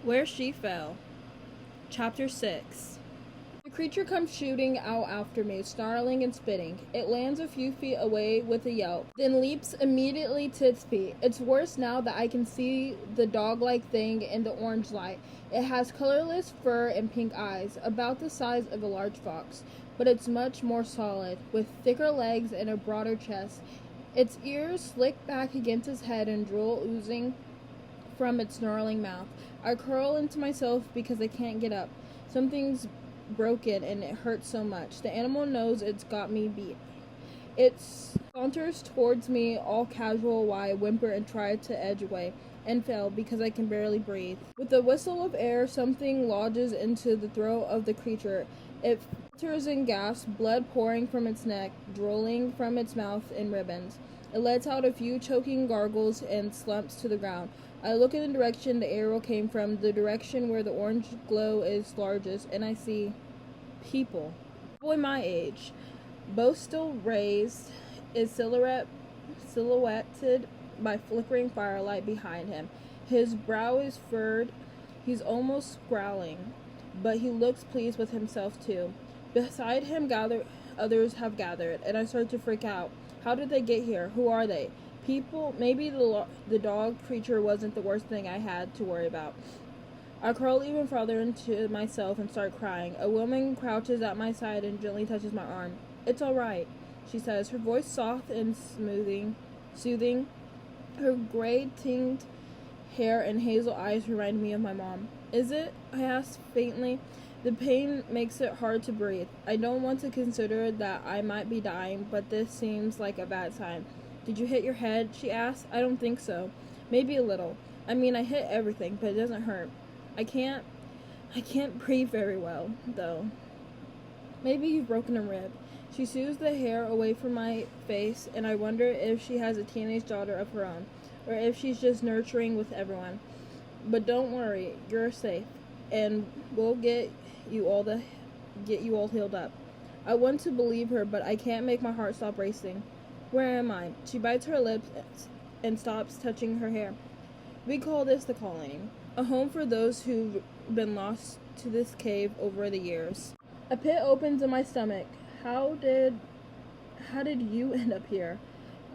Where She Fell. Chapter 6. The creature comes shooting out after me, snarling and spitting. It lands a few feet away with a yelp, then leaps immediately to its feet. It's worse now that I can see the dog-like thing in the orange light. It has colorless fur and pink eyes, about the size of a large fox, but it's much more solid, with thicker legs and a broader chest. Its ears slick back against its head and drool oozing from its snarling mouth. I curl into myself because I can't get up. Something's broken and it hurts so much. The animal knows it's got me beat. It saunters towards me all casual while I whimper and try to edge away, and fail because I can barely breathe. With a whistle of air, something lodges into the throat of the creature. It falters and gasps, blood pouring from its neck, drooling from its mouth in ribbons. It lets out a few choking gargles and slumps to the ground. I look in the direction the arrow came from, the direction where the orange glow is largest, and I see people. A boy my age, both still raised, is silhouetted by flickering firelight behind him. His brow is furrowed. He's almost growling, but he looks pleased with himself too. Beside him others have gathered, and I start to freak out. How did they get here? Who are they? People? Maybe the dog creature wasn't the worst thing I had to worry about. I curl even farther into myself and start crying. A woman crouches at my side and gently touches my arm. "It's all right," she says, her voice soft and soothing. Her gray-tinged hair and hazel eyes remind me of my mom. "Is it?" I ask faintly. The pain makes it hard to breathe. I don't want to consider that I might be dying, but this seems like a bad sign. "Did you hit your head?" she asks. "I don't think so. Maybe a little. I mean, I hit everything, but it doesn't hurt. I can't breathe very well, though. Maybe you've broken a rib." She soothes the hair away from my face, and I wonder if she has a teenage daughter of her own, or if she's just nurturing with everyone. "But don't worry, you're safe, and we'll get you all healed up." I want to believe her, but I can't make my heart stop racing. "Where am I?" She bites her lips and stops touching her hair. "We call this the colony, a home for those who've been lost to this cave over the years." A pit opens in my stomach. How did you end up here?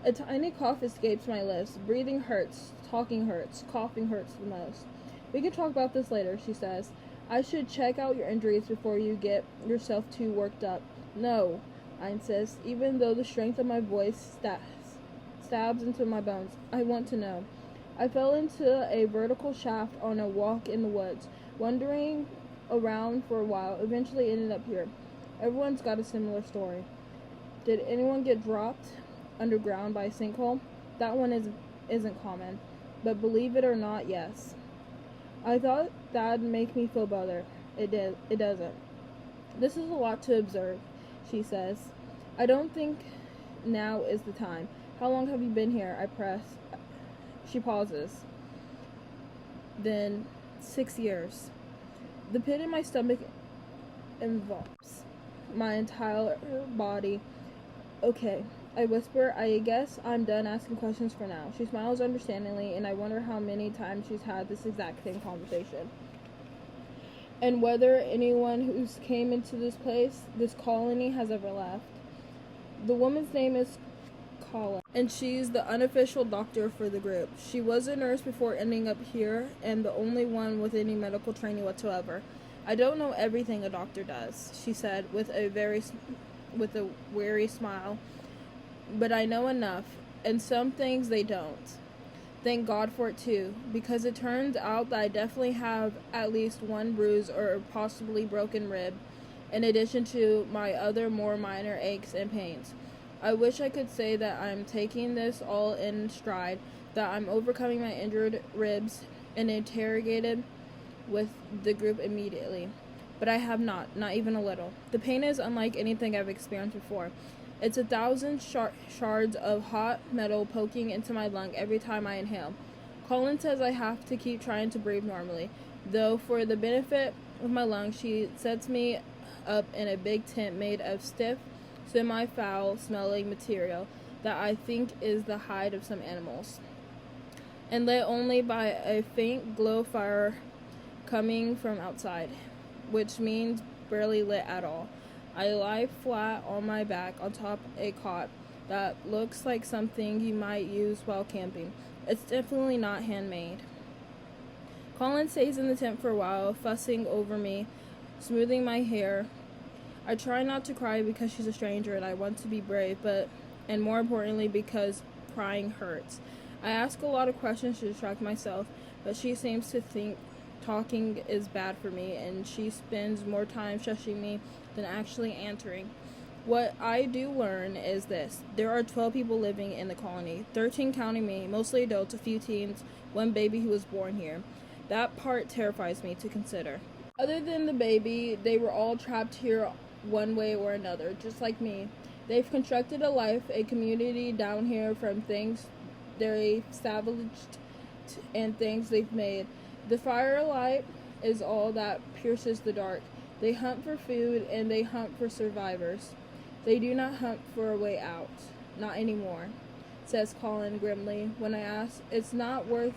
A tiny cough escapes my lips. Breathing hurts, talking hurts, coughing hurts the most. "We can talk about this later," she says. "I should check out your injuries before you get yourself too worked up." "No," I insist, even though the strength of my voice stabs into my bones. "I want to know. I fell into a vertical shaft on a walk in the woods, wandering around for a while, eventually ended up here. Everyone's got a similar story." "Did anyone get dropped underground by a sinkhole?" "That one isn't common, but believe it or not, yes." I thought that'd make me feel better. It doesn't. "This is a lot to observe," she says. "I don't think now is the time. How long have you been here?" I press. She pauses. Then, 6 years. The pit in my stomach envelops my entire body. "Okay," I whisper. "I guess I'm done asking questions for now." She smiles understandingly, and I wonder how many times she's had this exact same conversation. And whether anyone who's came into this place, this colony, has ever left. The woman's name is Kaitlyn, and she's the unofficial doctor for the group. She was a nurse before ending up here, and the only one with any medical training whatsoever. "I don't know everything a doctor does," she said with a weary smile. "But I know enough, and some things they don't. Thank God for it too, because it turns out that I definitely have at least one bruise or possibly broken rib, in addition to my other more minor aches and pains. I wish I could say that I'm taking this all in stride, that I'm overcoming my injured ribs and interrogated with the group immediately. But I have not even a little. The pain is unlike anything I've experienced before. It's 1,000 shards of hot metal poking into my lung every time I inhale. Colin says I have to keep trying to breathe normally, though for the benefit of my lungs, she sets me up in a big tent made of stiff, semi-foul smelling material that I think is the hide of some animals, and lit only by a faint glow fire coming from outside, which means barely lit at all. I lie flat on my back on top a cot that looks like something you might use while camping. It's definitely not handmade. Colin stays in the tent for a while, fussing over me, smoothing my hair. I try not to cry because she's a stranger and I want to be brave, and more importantly because crying hurts. I ask a lot of questions to distract myself, but she seems to think talking is bad for me, and she spends more time shushing me than actually answering. What I do learn is this: there are 12 people living in the colony, 13 counting me, mostly adults, a few teens, one baby who was born here. That part terrifies me to consider. Other than the baby, they were all trapped here one way or another, just like me. They've constructed a life, a community down here from things they've salvaged and things they've made. The firelight is all that pierces the dark. They hunt for food and they hunt for survivors. They do not hunt for a way out. Not anymore, says Colin grimly. When I ask, it's not worth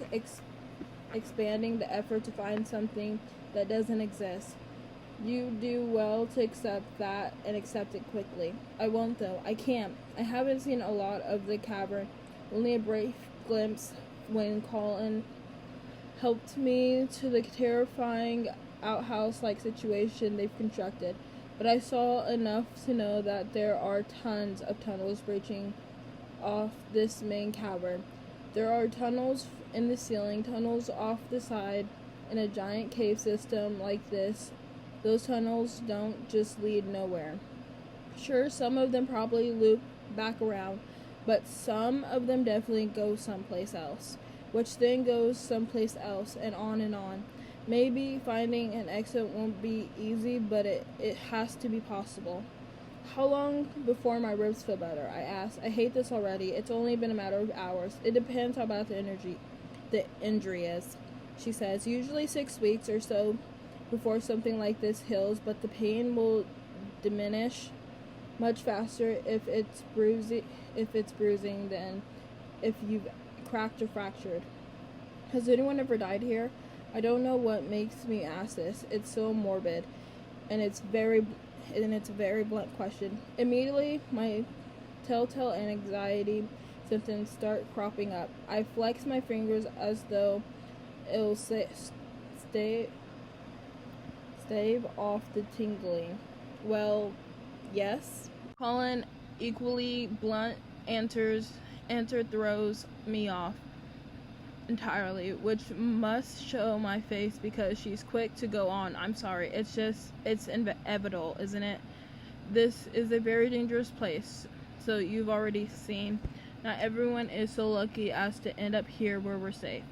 expanding the effort to find something that doesn't exist. You do well to accept that and accept it quickly. I won't though. I can't. I haven't seen a lot of the cavern. Only a brief glimpse when Colin helped me to the terrifying outhouse-like situation they've constructed. But I saw enough to know that there are tons of tunnels branching off this main cavern. There are tunnels in the ceiling, tunnels off the side. In a giant cave system like this, those tunnels don't just lead nowhere. Sure, some of them probably loop back around, but some of them definitely go someplace else, which then goes someplace else, and on and on. Maybe finding an exit won't be easy, but it has to be possible. How long before my ribs feel better? I ask. I hate this already. It's only been a matter of hours. It depends how bad the injury is, she says. Usually 6 weeks or so before something like this heals, but the pain will diminish much faster if it's bruising than if you've cracked or fractured. Has anyone ever died here? I don't know what makes me ask this. It's so morbid, and it's a very blunt question. Immediately, my telltale anxiety symptoms start cropping up. I flex my fingers as though it'll stave off the tingling. Well, yes. Colin, equally blunt answer throws me off entirely, which must show my face because she's quick to go on. I'm sorry. It's inevitable, isn't it? This is a very dangerous place, so you've already seen. Not everyone is so lucky as to end up here where we're safe,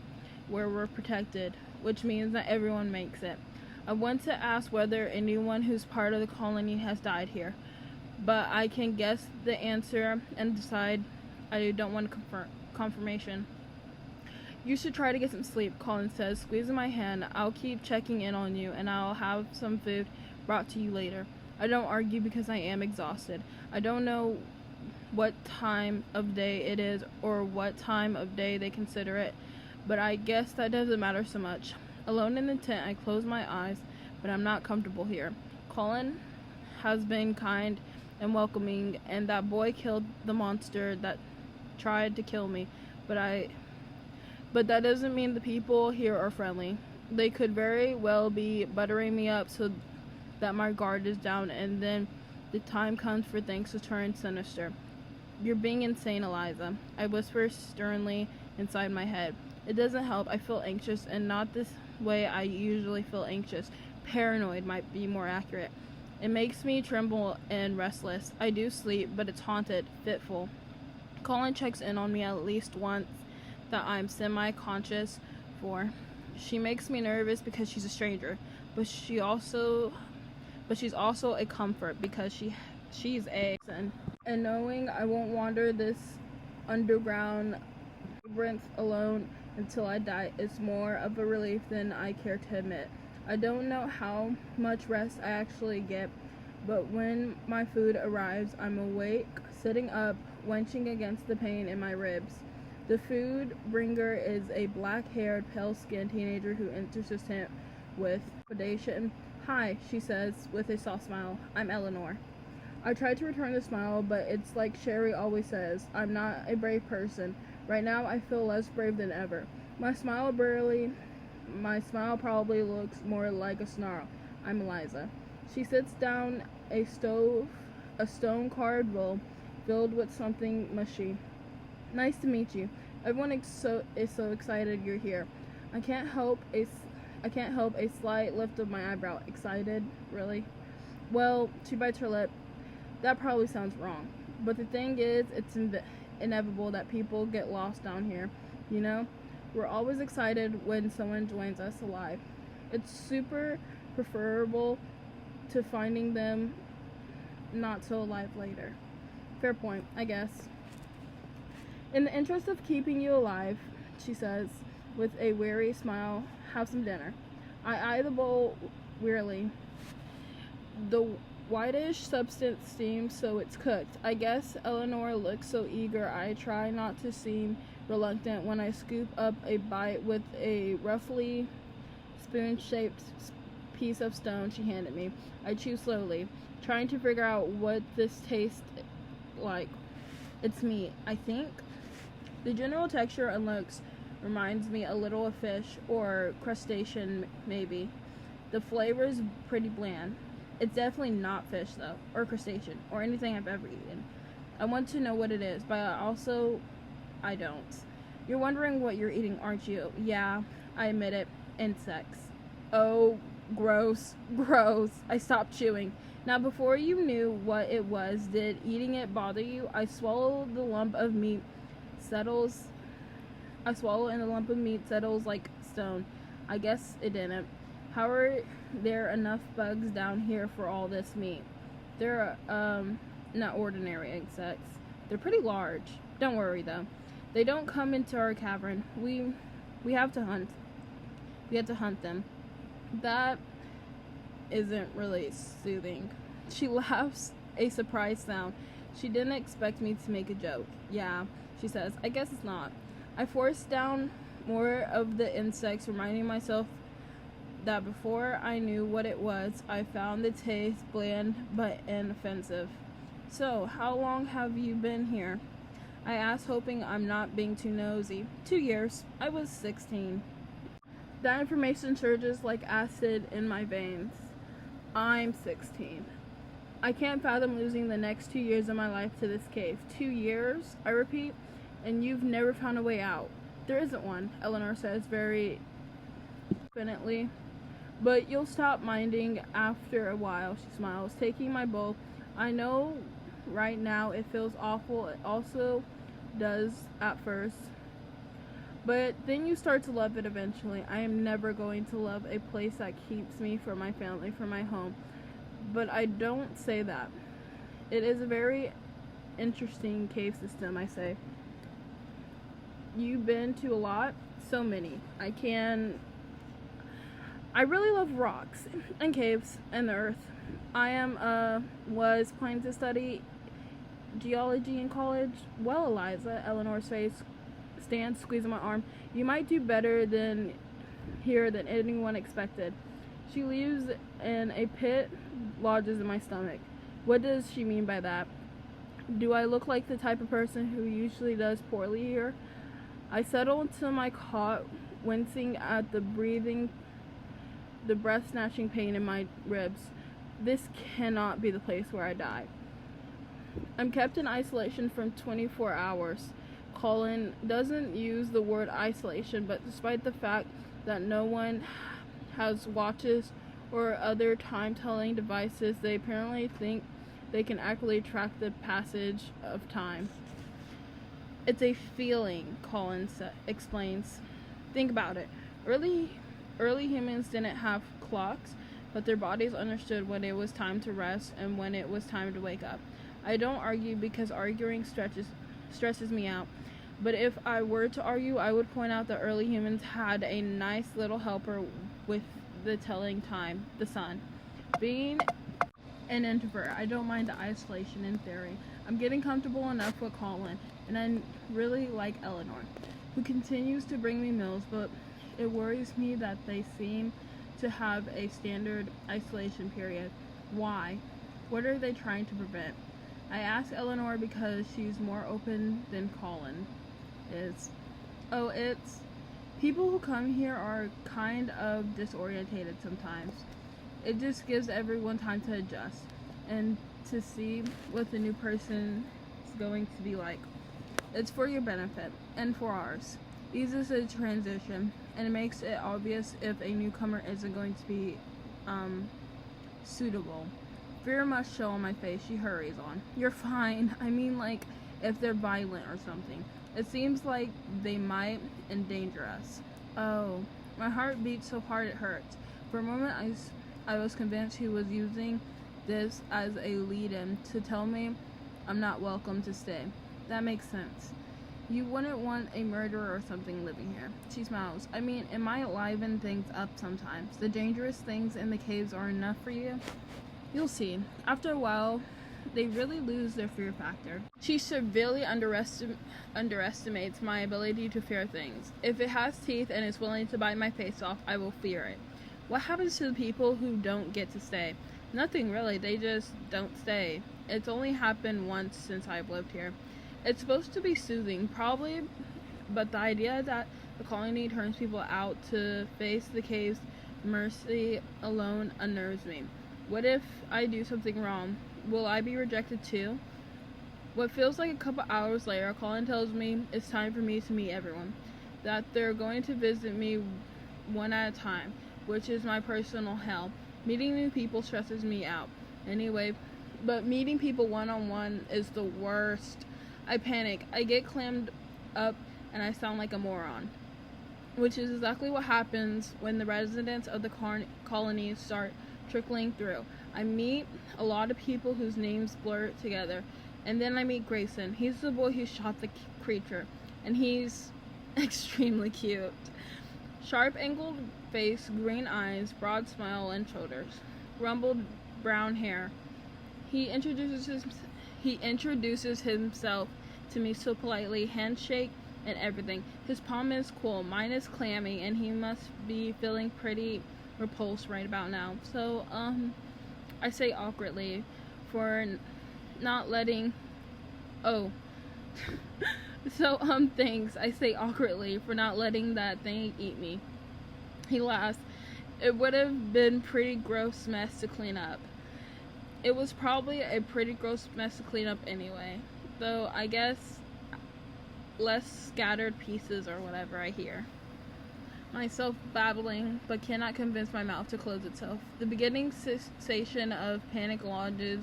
where we're protected, which means not everyone makes it. I want to ask whether anyone who's part of the colony has died here, but I can guess the answer and decide I don't want confirmation. You should try to get some sleep, Colin says, squeezing my hand. I'll keep checking in on you, and I'll have some food brought to you later. I don't argue because I am exhausted. I don't know what time of day it is or what time of day they consider it, but I guess that doesn't matter so much. Alone in the tent, I close my eyes, but I'm not comfortable here. Colin has been kind and welcoming, and that boy killed the monster that tried to kill me, but that doesn't mean the people here are friendly. They could very well be buttering me up so that my guard is down, and then the time comes for things to turn sinister. You're being insane, Eliza, I whisper sternly inside my head. It doesn't help. I feel anxious, and not this way I usually feel anxious. Paranoid might be more accurate. It makes me tremble and restless. I do sleep, but it's haunted, fitful. Colin checks in on me at least once that I'm semi-conscious for. She makes me nervous because she's a stranger, but she's also a comfort because she's a son. And knowing I won't wander this underground labyrinth alone until I die is more of a relief than I care to admit. I don't know how much rest I actually get, but when my food arrives, I'm awake, sitting up, wenching against the pain in my ribs. The food bringer is a black-haired, pale-skinned teenager who enters his tent with trepidation. "Hi," she says with a soft smile. "I'm Eleanor." I try to return the smile, but it's like Sherry always says, I'm not a brave person. Right now, I feel less brave than ever. My smile probably looks more like a snarl. "I'm Eliza." She sits down a stone carved bowl filled with something mushy. "Nice to meet you. Everyone is so excited you're here." I can't help a slight lift of my eyebrow. "Excited? Really?" "Well," she bites her lip, "that probably sounds wrong. But the thing is, it's inevitable that people get lost down here. You know? We're always excited when someone joins us alive. It's super preferable to finding them not so alive later." "Fair point, I guess." "In the interest of keeping you alive," she says, with a weary smile, "have some dinner." I eye the bowl wearily. The whitish substance steams, so it's cooked. I guess Eleanor looks so eager I try not to seem reluctant when I scoop up a bite with a roughly spoon-shaped piece of stone she handed me. I chew slowly, trying to figure out what this tastes like. It's meat, I think. The general texture and looks reminds me a little of fish or crustacean, maybe. The flavor is pretty bland. It's definitely not fish, though, or crustacean, or anything I've ever eaten. I want to know what it is, but I don't. "You're wondering what you're eating, aren't you?" "Yeah," I admit it. "Insects." "Oh, gross, gross." I stopped chewing. Now, before you knew what it was, did eating it bother you? I swallow and the lump of meat settles like stone. I guess it didn't. How are there enough bugs down here for all this meat? They're, not ordinary insects. They're pretty large. Don't worry, though. They don't come into our cavern. We have to hunt. We have to hunt them. That isn't really soothing. She laughs, a surprised sound. She didn't expect me to make a joke. "Yeah," she says. "I guess it's not." I force down more of the insects, reminding myself that before I knew what it was, I found the taste bland but inoffensive. "So, how long have you been here?" I ask, hoping I'm not being too nosy. 2 years. I was 16. That information surges like acid in my veins. I'm 16. I can't fathom losing the next 2 years of my life to this cave. 2 years, I repeat, and you've never found a way out. "There isn't one," Eleanor says very confidently. "But you'll stop minding after a while," she smiles, taking my bowl. "I know right now it feels awful. It also does at first. But then you start to love it eventually. I am never going to love a place that keeps me from my family, from my home. But I don't say that. It is a very interesting cave system," I say. "You've been to a lot?" "So many. I really love rocks and caves and the earth. I was planning to study geology in college." "Well, Eliza," Eleanor's face stands, squeezing my arm, "you might do better than anyone expected." She leaves and a pit lodges in my stomach. What does she mean by that? Do I look like the type of person who usually does poorly here? I settle into my cot, wincing at the breath-snatching pain in my ribs. This cannot be the place where I die. I'm kept in isolation for 24 hours. Colin doesn't use the word isolation, but despite the fact that no one has watches or other time-telling devices, they apparently think they can accurately track the passage of time. "It's a feeling," Colin explains. "Think about it. Early humans didn't have clocks, but their bodies understood when it was time to rest and when it was time to wake up. I don't argue because arguing stresses me out. But if I were to argue, I would point out that early humans had a nice little helper with the telling time, the sun. Being an introvert, I don't mind the isolation in theory. I'm getting comfortable enough with Colin, and I really like Eleanor, who continues to bring me meals, but it worries me that they seem to have a standard isolation period. Why? What are they trying to prevent? I ask Eleanor because she's more open than Colin is. Oh, it's... People who come here are kind of disorientated sometimes. It just gives everyone time to adjust and to see what the new person is going to be like. It's for your benefit and for ours. Eases a transition, and it makes it obvious if a newcomer isn't going to be suitable. Fear must show on my face. She hurries on. You're fine. I mean, like, if they're violent or something. It seems like they might endanger us. Oh, my heart beats so hard it hurts. For a moment, I was convinced he was using this as a lead-in to tell me I'm not welcome to stay. That makes sense. You wouldn't want a murderer or something living here. She smiles. I mean, it might liven things up sometimes. The dangerous things in the caves are enough for you. You'll see. After a while, they really lose their fear factor. She severely underestimates my ability to fear things. If it has teeth and is willing to bite my face off, I will fear it. What happens to the people who don't get to stay? Nothing really. They just don't stay. It's only happened once since I've lived here. It's supposed to be soothing, probably, but the idea that the colony turns people out to face the cave's mercy alone unnerves me. What if I do something wrong? Will I be rejected too? What feels like a couple hours later, Colin tells me it's time for me to meet everyone. That they're going to visit me one at a time, which is my personal hell. Meeting new people stresses me out. Anyway, but meeting people one-on-one is the worst. I panic. I get clammed up and I sound like a moron. Which is exactly what happens when the residents of the colony start trickling through. I meet a lot of people whose names blur together, and then I meet Grayson. He's the boy who shot the creature, and he's extremely cute. Sharp angled face, green eyes, broad smile and shoulders, rumpled brown hair. He introduces himself to me so politely, handshake and everything. His palm is cool, mine is clammy, and he must be feeling pretty repulsed right about now. So, I say awkwardly for not letting... Oh. So, thanks. I say awkwardly for not letting that thing eat me. He laughs. It would have been pretty gross mess to clean up. It was probably a pretty gross mess to clean up anyway. Though, I guess less scattered pieces or whatever I hear. Myself babbling, but cannot convince my mouth to close itself. The beginning sensation of panic lodges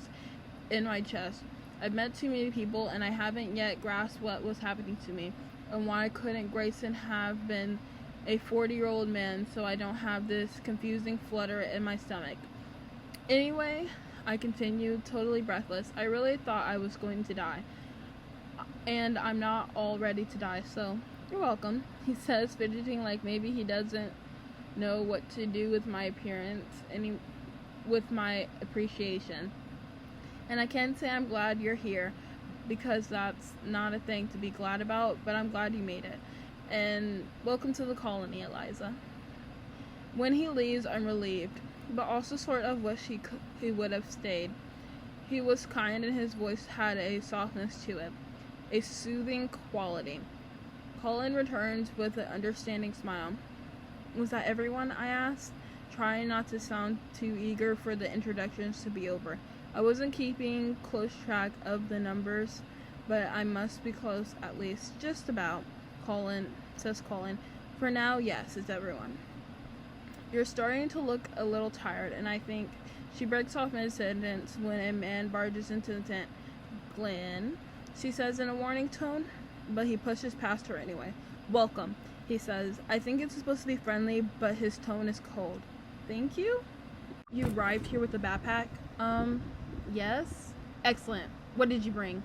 in my chest. I've met too many people, and I haven't yet grasped what was happening to me, and why couldn't Grayson have been a 40-year-old man so I don't have this confusing flutter in my stomach. Anyway, I continued, totally breathless. I really thought I was going to die, and I'm not all ready to die, so... You're welcome, he says, fidgeting like maybe he doesn't know what to do with my appearance and with my appreciation. And I can say I'm glad you're here, because that's not a thing to be glad about, but I'm glad you made it. And welcome to the colony, Eliza. When he leaves, I'm relieved, but also sort of wish he would have stayed. He was kind, and his voice had a softness to it, a soothing quality. Colin returns with an understanding smile. Was that everyone? I asked, trying not to sound too eager for the introductions to be over. I wasn't keeping close track of the numbers, but I must be close at least. Just about, says Colin. For now, yes, it's everyone. You're starting to look a little tired, and I think... She breaks off mid-sentence when a man barges into the tent. Glenn, she says in a warning tone, but he pushes past her anyway. Welcome, he says. I think it's supposed to be friendly, but his tone is cold. Thank you? You arrived here with a backpack? Yes? Excellent. What did you bring?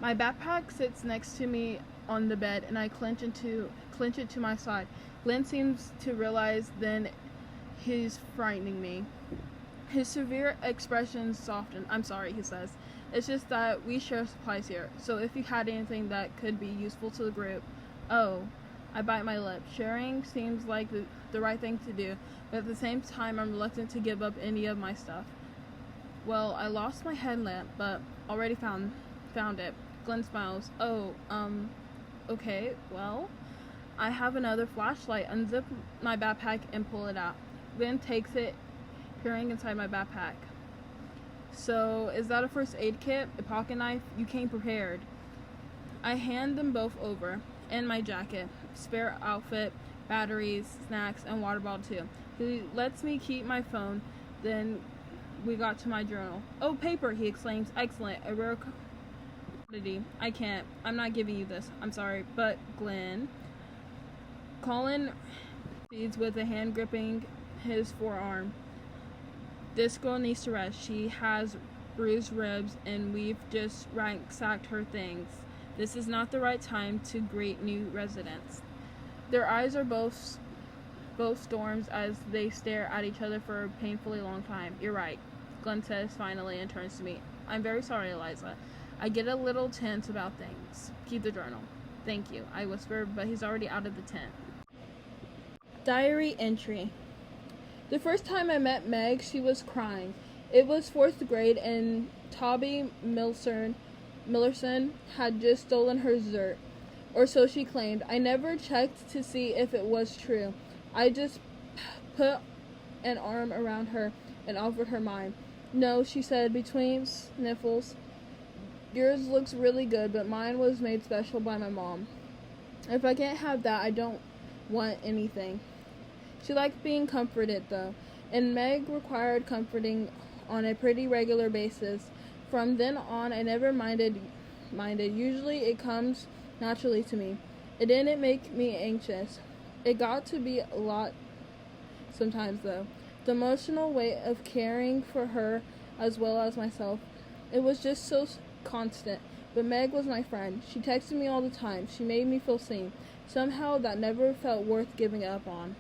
My backpack sits next to me on the bed, and I clench it to my side. Glenn seems to realize then he's frightening me. His severe expression softened. I'm sorry, he says. It's just that we share supplies here, so if you had anything that could be useful to the group... Oh, I bite my lip. Sharing seems like the right thing to do, but at the same time, I'm reluctant to give up any of my stuff. Well, I lost my headlamp, but already found it. Glenn smiles. Oh, okay, well, I have another flashlight. Unzip my backpack and pull it out. Glenn takes it, peering inside my backpack. So, is that a first aid kit? A pocket knife? You came prepared. I hand them both over. And my jacket. Spare outfit, batteries, snacks, and water bottle too. He lets me keep my phone. Then we got to my journal. Oh, paper, he exclaims. Excellent. A rare commodity. I can't. I'm not giving you this. I'm sorry. But, Glenn. Colin proceeds with a hand gripping his forearm. This girl needs to rest. She has bruised ribs, and we've just ransacked her things. This is not the right time to greet new residents. Their eyes are both storms as they stare at each other for a painfully long time. You're right, Glenn says finally and turns to me. I'm very sorry, Eliza. I get a little tense about things. Keep the journal. Thank you, I whisper, but he's already out of the tent. Diary entry. The first time I met Meg, she was crying. It was 4th grade and Toby Millerson had just stolen her dessert, or so she claimed. I never checked to see if it was true. I just put an arm around her and offered her mine. No, she said between sniffles. Yours looks really good, but mine was made special by my mom. If I can't have that, I don't want anything. She liked being comforted, though, and Meg required comforting on a pretty regular basis. From then on, I never minded. Usually it comes naturally to me. It didn't make me anxious. It got to be a lot sometimes, though. The emotional weight of caring for her as well as myself. It was just so constant. But Meg was my friend. She texted me all the time. She made me feel seen. Somehow that never felt worth giving up on.